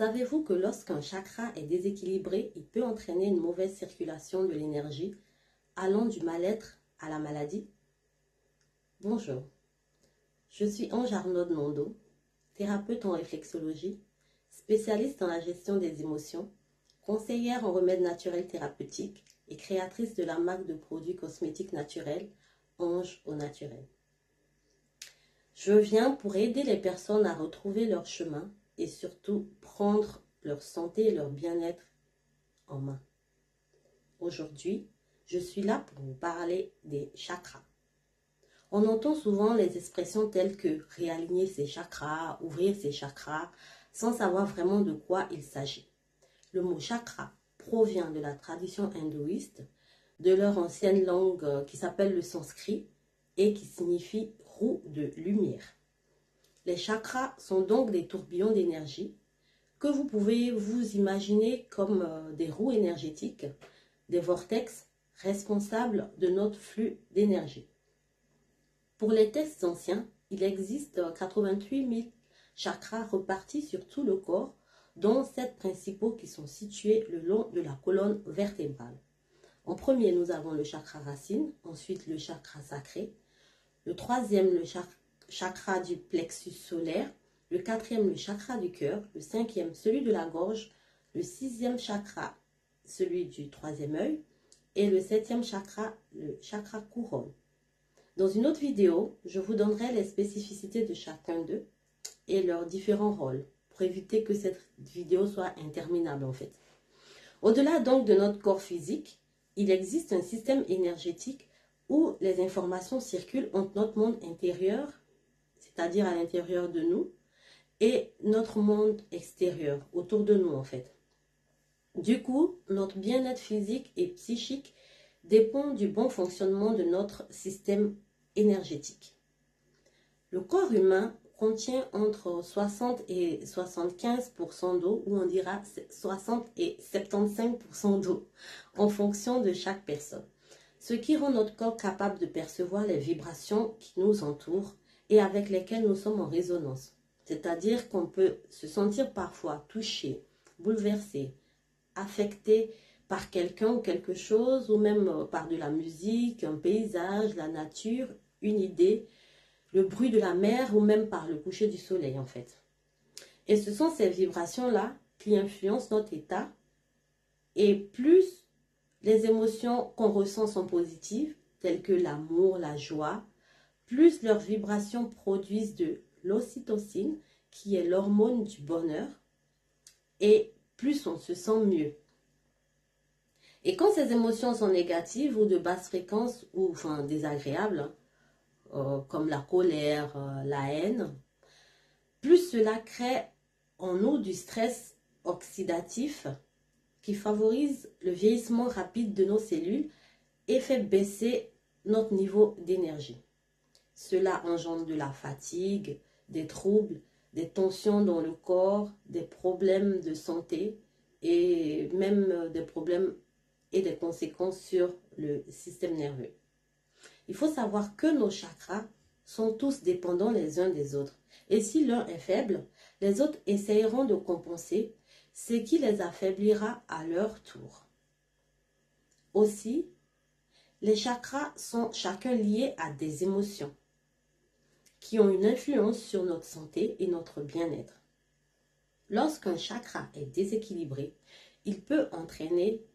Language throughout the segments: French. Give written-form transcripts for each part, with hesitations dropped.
Savez-vous que lorsqu'un chakra est déséquilibré, il peut entraîner une mauvaise circulation de l'énergie, allant du mal-être à la maladie? Bonjour, je suis Ange Arnaud Nondo, thérapeute en réflexologie, spécialiste dans la gestion des émotions, conseillère en remèdes naturels thérapeutiques et créatrice de la marque de produits cosmétiques naturels Ange au naturel. Je viens pour aider les personnes à retrouver leur chemin et surtout prendre leur santé et leur bien-être en main. Aujourd'hui, je suis là pour vous parler des chakras. On entend souvent les expressions telles que réaligner ses chakras, ouvrir ses chakras, sans savoir vraiment de quoi il s'agit. Le mot chakra provient de la tradition hindouiste, de leur ancienne langue qui s'appelle le sanskrit et qui signifie roue de lumière. Les chakras sont donc des tourbillons d'énergie que vous pouvez vous imaginer comme des roues énergétiques, des vortex responsables de notre flux d'énergie. Pour les textes anciens, il existe 88 000 chakras repartis sur tout le corps, dont 7 principaux qui sont situés le long de la colonne vertébrale. En premier, nous avons le chakra racine, ensuite le chakra sacré, le troisième, le chakra du plexus solaire, le quatrième, le chakra du cœur, le cinquième, celui de la gorge, le sixième chakra, celui du troisième œil, et le septième chakra, le chakra couronne. Dans une autre vidéo, je vous donnerai les spécificités de chacun d'eux et leurs différents rôles, pour éviter que cette vidéo soit interminable en fait. Au-delà donc de notre corps physique, il existe un système énergétique où les informations circulent entre notre monde intérieur, c'est-à-dire à l'intérieur de nous, et notre monde extérieur, autour de nous en fait. Du coup, notre bien-être physique et psychique dépend du bon fonctionnement de notre système énergétique. Le corps humain contient entre 60 et 75% d'eau, ou on dira 60 et 75% d'eau, en fonction de chaque personne. Ce qui rend notre corps capable de percevoir les vibrations qui nous entourent et avec lesquelles nous sommes en résonance. C'est-à-dire qu'on peut se sentir parfois touché, bouleversé, affecté par quelqu'un ou quelque chose, ou même par de la musique, un paysage, la nature, une idée, le bruit de la mer ou même par le coucher du soleil en fait. Et ce sont ces vibrations-là qui influencent notre état, et plus les émotions qu'on ressent sont positives, telles que l'amour, la joie, plus leurs vibrations produisent de l'ocytocine, qui est l'hormone du bonheur, et plus on se sent mieux. Et quand ces émotions sont négatives ou de basse fréquence ou enfin désagréables, comme la colère, la haine, plus cela crée en nous du stress oxydatif qui favorise le vieillissement rapide de nos cellules et fait baisser notre niveau d'énergie. Cela engendre de la fatigue, des troubles, des tensions dans le corps, des problèmes de santé et même des problèmes et des conséquences sur le système nerveux. Il faut savoir que nos chakras sont tous dépendants les uns des autres. Et si l'un est faible, les autres essayeront de compenser, ce qui les affaiblira à leur tour. Aussi, les chakras sont chacun liés à des émotions qui ont une influence sur notre santé et notre bien-être. Lorsqu'un chakra est déséquilibré, il peut entraîner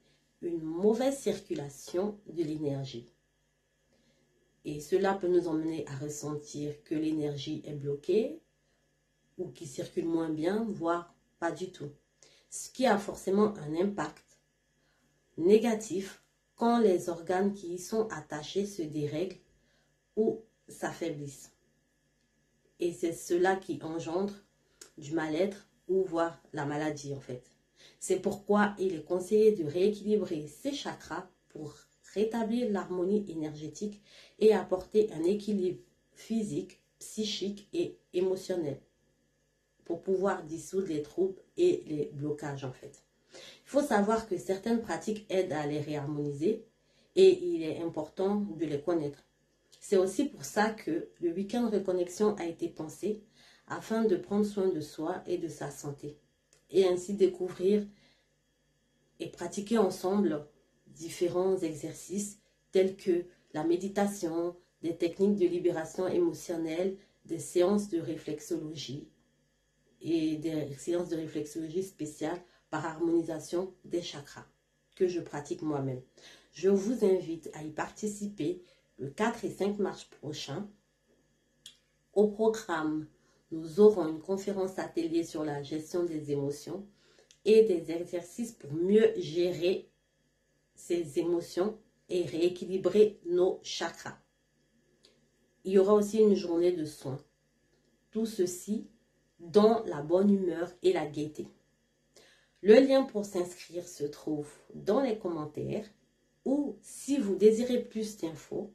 une mauvaise circulation de l'énergie. Et cela peut nous emmener à ressentir que l'énergie est bloquée ou qui circule moins bien, voire pas du tout. Ce qui a forcément un impact négatif quand les organes qui y sont attachés se dérèglent ou s'affaiblissent. Et c'est cela qui engendre du mal-être ou voire la maladie en fait. C'est pourquoi il est conseillé de rééquilibrer ces chakras pour rétablir l'harmonie énergétique et apporter un équilibre physique, psychique et émotionnel pour pouvoir dissoudre les troubles et les blocages en fait. Il faut savoir que certaines pratiques aident à les réharmoniser et il est important de les connaître. C'est aussi pour ça que le week-end reconnexion a été pensé afin de prendre soin de soi et de sa santé. et ainsi découvrir et pratiquer ensemble différents exercices tels que la méditation, des techniques de libération émotionnelle, des séances de réflexologie et des séances de réflexologie spéciales par harmonisation des chakras que je pratique moi-même. Je vous invite à y participer le 4 et 5 mars prochain. Au programme, nous aurons une conférence atelier sur la gestion des émotions et des exercices pour mieux gérer ces émotions et rééquilibrer nos chakras. Il y aura aussi une journée de soins. Tout ceci dans la bonne humeur et la gaieté. Le lien pour s'inscrire se trouve dans les commentaires ou si vous désirez plus d'infos,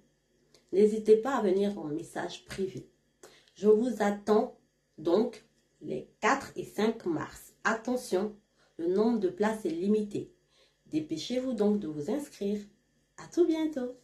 n'hésitez pas à venir en message privé. Je vous attends donc les 4 et 5 mars. Attention, le nombre de places est limité. Dépêchez-vous donc de vous inscrire. À tout bientôt.